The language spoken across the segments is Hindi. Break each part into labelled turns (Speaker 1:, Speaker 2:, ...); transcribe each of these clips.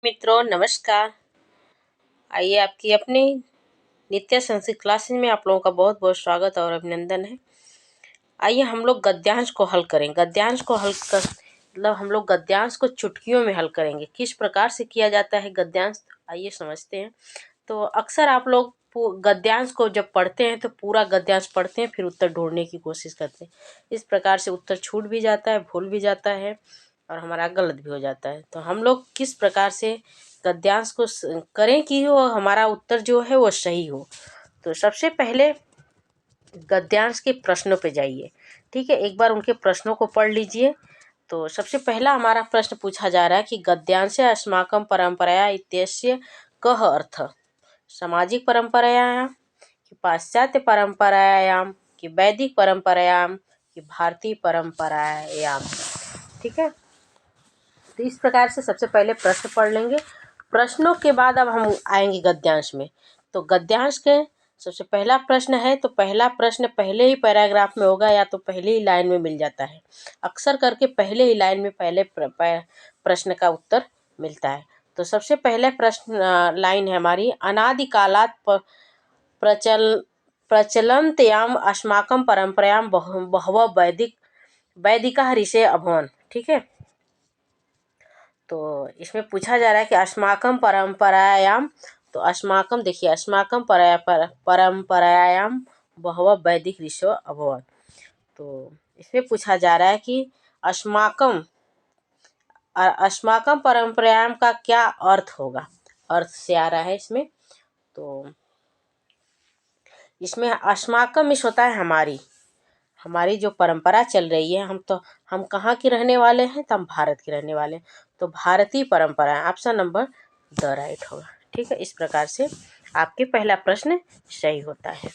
Speaker 1: मित्रों नमस्कार। आइए आपकी अपनी नित्य संस्कृत क्लासेस में आप लोगों का बहुत बहुत स्वागत और अभिनंदन है। आइए हम लोग गद्यांश को हल करें। गद्यांश को हल कर मतलब हम लोग गद्यांश को चुटकियों में हल करेंगे। किस प्रकार से किया जाता है गद्यांश, आइए समझते हैं। तो अक्सर आप लोग गद्यांश को जब पढ़ते हैं तो पूरा गद्यांश पढ़ते हैं, फिर उत्तर ढूंढने की कोशिश करते हैं। इस प्रकार से उत्तर छूट भी जाता है, भूल भी जाता है और हमारा गलत भी हो जाता है। तो हम लोग किस प्रकार से गद्यांश को करें कि वो हमारा उत्तर जो है वो सही हो। तो सबसे पहले गद्यांश के प्रश्नों पे जाइए, ठीक है। एक बार उनके प्रश्नों को पढ़ लीजिए। तो सबसे पहला हमारा प्रश्न पूछा जा रहा है कि गद्यांश अस्माकं परंपराया इत्यस्य कः अर्थः। सामाजिक परंपरायां कि पाश्चात्य परंपरायां कि वैदिक परंपरायां कि भारतीय परंपरायां, ठीक है। तो इस प्रकार से सबसे पहले प्रश्न पढ़ लेंगे। प्रश्नों के बाद अब हम आएंगे गद्यांश में। तो गद्यांश के सबसे पहला प्रश्न है, तो पहला प्रश्न पहले ही पैराग्राफ में होगा या तो पहले ही लाइन में मिल जाता है। अक्सर करके पहले ही लाइन में पहले प्रश्न का उत्तर मिलता है। तो सबसे पहले प्रश्न लाइन है हमारी, अनादिकालात् प्रचलन्त्याम् अस्माकं परंपरायां बहवः वैदिकाः ऋषयः अभवन्, ठीक है। तो इसमें पूछा जा रहा है कि अस्माकं परंपरायां, तो अस्माकं देखिए, अस्माकं परंपरायां बहवः वैदिक ऋषयः अभवन्। तो इसमें पूछा जा रहा है कि अस्माकं परंपरायां का क्या अर्थ होगा। अर्थ से आ रहा है इसमें। तो इसमें अस्माकं मिस होता है हमारी जो परंपरा चल रही है। हम कहाँ के रहने वाले हैं, तो हम भारत के रहने वाले हैं। तो भारतीय परंपरा है, ऑप्शन नंबर द राइट होगा, ठीक है। इस प्रकार से आपके पहला प्रश्न सही होता है।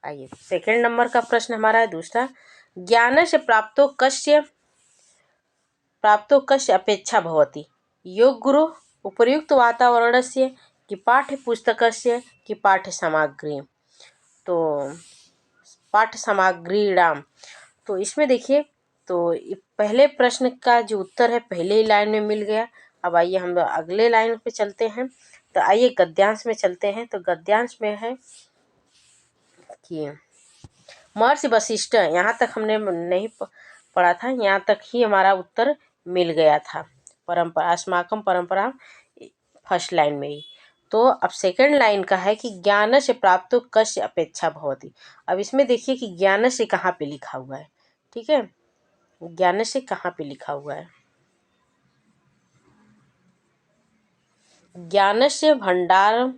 Speaker 1: आइए सेकंड नंबर का प्रश्न हमारा है दूसरा, ज्ञान से प्राप्तो कस्य अपेक्षा भवति। योग गुरु उपर्युक्त वातावरणस्य कि पाठ्यपुस्तकस्य कि पाठ्यसामग्री। तो पाठ्य सामग्रीणाम, तो इसमें देखिए, तो पहले प्रश्न का जो उत्तर है पहले ही लाइन में मिल गया। अब आइए हम अगले लाइन पे चलते हैं। तो आइए गद्यांश में चलते हैं। तो गद्यांश में है कि महर्षि वशिष्ठ, यहाँ तक हमने नहीं पढ़ा था, यहाँ तक ही हमारा उत्तर मिल गया था। परंपरा अस्माकं परंपरा फर्स्ट लाइन में ही। तो अब सेकंड लाइन का है कि ज्ञान से प्राप्त कस्य अपेक्षा भवति। अब इसमें देखिए कि ज्ञान से कहाँ पे लिखा हुआ है, ठीक है। ज्ञान से कहाँ पे लिखा हुआ है, ज्ञान से भंडार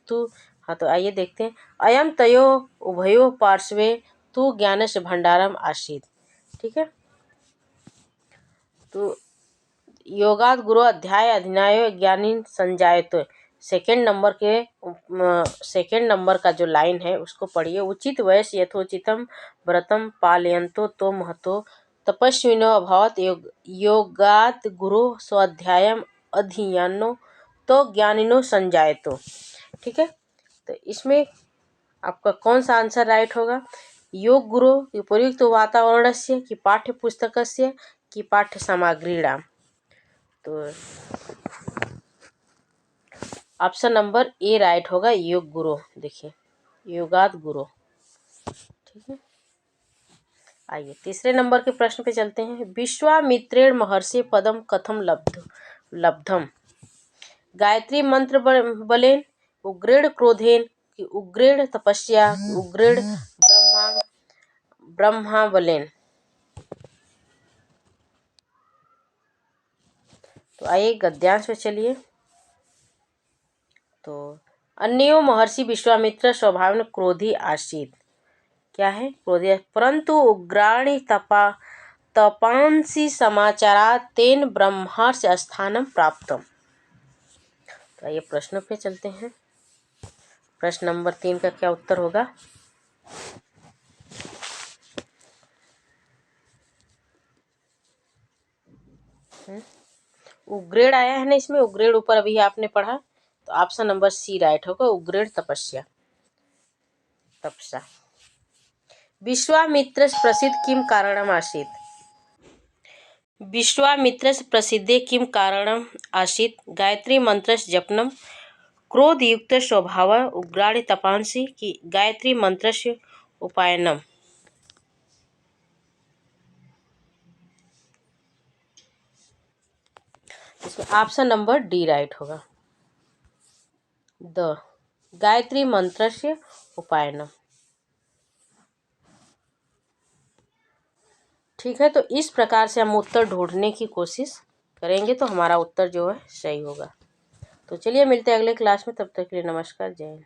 Speaker 1: तू, हाँ तो आइए देखते हैं। अयम तयो उभयो पार्श्वे तू ज्ञान से भंडारम आसीत, ठीक है। तो योगाद गुरु अध्याय अधिनाय ज्ञानी संजायतो, सेकेंड नंबर का जो लाइन है उसको पढ़िए। उचित वयस यथोचितम व्रतम पालयंतो तो महतो तपस्विनो अभवत योगात गुरु स्वाध्यायम अधीयानो तो ज्ञानिनो संजायतो, ठीक है। तो इसमें आपका कौन सा आंसर राइट होगा। योग गुरु उपयुक्त वातावरणस्य कि पाठ्यपुस्तकस्य कि पाठ्य सामग्रीणाम। तो ऑप्शन नंबर ए राइट होगा, योग गुरु। देखिए योगात गुरु, ठीक है। आइए तीसरे नंबर के प्रश्न पे चलते हैं। विश्वामित्रेण महर्षि पदम कथम लब्धम। गायत्री मंत्र बलेन, उग्रेण क्रोधेन कि उग्रेण तपस्या, उग्रेण ब्रह्मा बलेन। तो आइए गद्यांश में चलिए। तो अन्यो महर्षि विश्वामित्र स्वभाव क्रोधी आसीत, क्या है क्रोधी, परंतु उग्राणि तपांसी समाचारा तेन ब्रह्मर्षि स्थानम प्राप्तम। तो आइए प्रश्नों पे चलते हैं। प्रश्न नंबर 3 का क्या उत्तर होगा। उग्रेण आया है ना इसमें, उग्रेण ऊपर अभी आपने पढ़ा। तो ऑप्शन नंबर सी राइट होगा, उग्रेण तपस्या, तपसा। विश्वामित्र प्रसिद्ध किम कारणम आसीत। विश्वामित्रस्य प्रसिद्धे किं कारणम् आसीत्? गायत्री मंत्रस्य जपनं, क्रोधयुक्त स्वभावः, उग्राणि तपांसि कि गायत्री मंत्रस्य उपायनम्? इसमें ऑप्शन नंबर डी राइट होगा, द गायत्री मंत्रस्य उपायनम्। ठीक है, तो इस प्रकार से हम उत्तर ढूंढने की कोशिश करेंगे तो हमारा उत्तर जो है सही होगा। तो चलिए मिलते हैं अगले क्लास में, तब तक के लिए नमस्कार, जय हिंद।